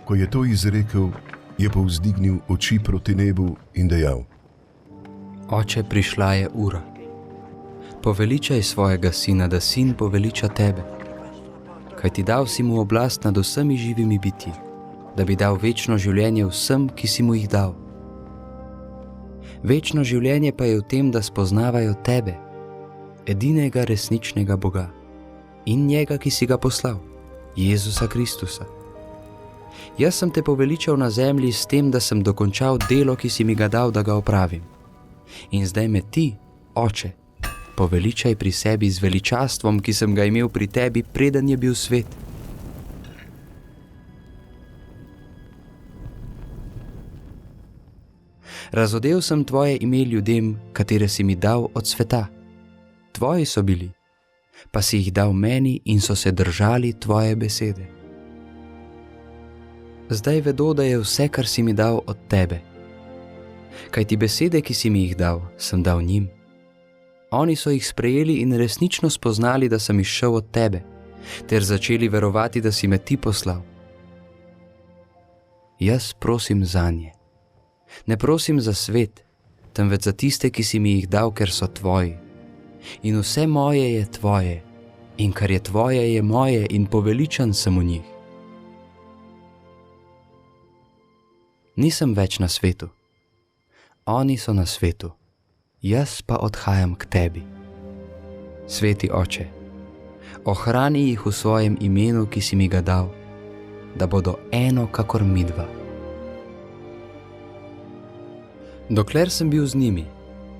Ko je to izrekel, je povzdignil oči proti nebu in dejal: Oče, prišla je ura. Poveličaj svojega sina, da sin poveliča tebe. Kajti dal si mu oblast nad vsemi živimi bitji, da bi dal večno življenje vsem, ki si mu jih dal. Večno življenje pa je v tem, da spoznavajo tebe, edinega resničnega Boga, in njega, ki si ga poslal, Jezusa Kristusa. Jaz sem te poveličal na zemlji s tem, da sem dokončal delo, ki si mi ga dal, da ga opravim. In zdaj me ti, Oče, poveličaj pri sebi z veličastvom, ki sem ga imel pri tebi, preden je bil svet. Razodel sem tvoje ime ljudem, katere si mi dal od sveta. Tvoji so bili, pa si jih dal meni in so se držali tvoje besede. Zdaj vedo, da je vse, kar si mi dal, od tebe. Kajti besede, ki si mi jih dal, sem dal njim. Oni so jih sprejeli in resnično spoznali, da sem izšel od tebe, ter začeli verovati, da si me ti poslal. Jaz prosim zanje. Ne prosim za svet, temveč za tiste, ki si mi jih dal, ker so tvoji. In vse moje je tvoje, in kar je tvoje je moje, in poveličan sem v njih. Nisem več na svetu. Oni so na svetu, jaz pa odhajam k tebi. Sveti Oče, ohrani jih v svojem imenu, ki si mi ga dal, da bodo eno kakor midva. Dokler sem bil z njimi,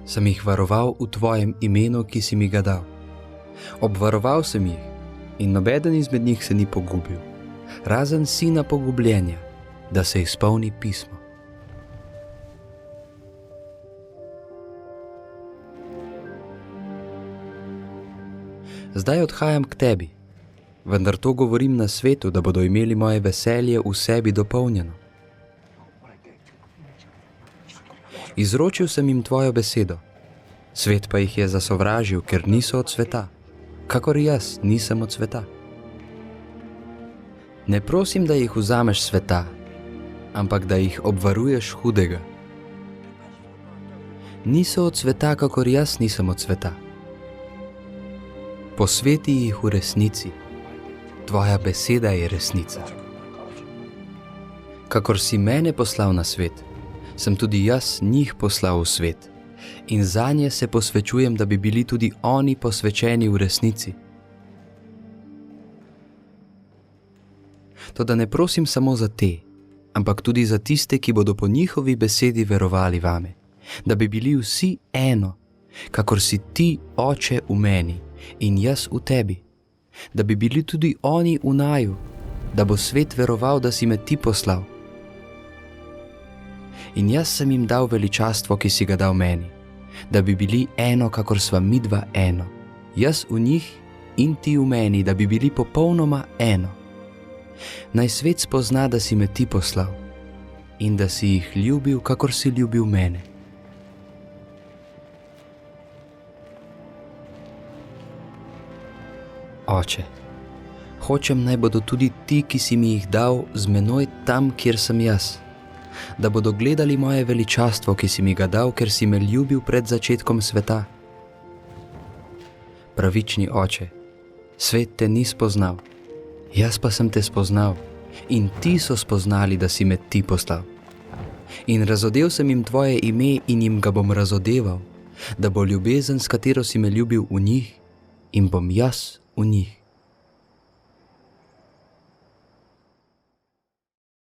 sem jih varoval v tvojem imenu, ki si mi ga dal. Obvaroval sem jih in nobeden izmed njih se ni pogubil, razen sina pogubljenja, da se izpolni pismo. Zdaj odhajam k tebi, vendar to govorim na svetu, da bodo imeli moje veselje v sebi dopolnjeno. Izročil sem jim tvojo besedo, svet pa jih je zasovražil, ker niso od sveta, kakor jaz nisem od sveta. Ne prosim, da jih vzameš sveta, ampak da jih obvaruješ hudega. Niso od sveta, kakor jaz nisem od sveta. Posveti jih v resnici, tvoja beseda je resnica. Kakor si mene poslal na svet, sem tudi jaz njih poslal v svet in zanje se posvečujem, da bi bili tudi oni posvečeni v resnici. Toda ne prosim samo za te, ampak tudi za tiste, ki bodo po njihovi besedi verovali vame, da bi bili vsi eno, kakor si ti, Oče, v meni in jaz v tebi, da bi bili tudi oni v naju, da bo svet veroval, da si me ti poslal. In jaz sem jim dal veličastvo, ki si ga dal meni, da bi bili eno, kakor sva midva eno, jaz v njih in ti v meni, da bi bili popolnoma eno. Naj svet spozna, da si me ti poslal in da si jih ljubil, kakor si ljubil mene. Oče, hočem, naj bodo tudi ti, ki si mi jih dal, z menoj tam, kjer sem jaz, da bodo gledali moje veličastvo, ki si mi ga dal, ker si me ljubil pred začetkom sveta. Pravični Oče, svet te ni spoznal, jaz pa sem te spoznal in ti so spoznali, da si me ti poslal. In razodel sem jim tvoje ime in jim ga bom razodeval, da bo ljubezen, s katero si me ljubil, v njih in bom jaz v njih.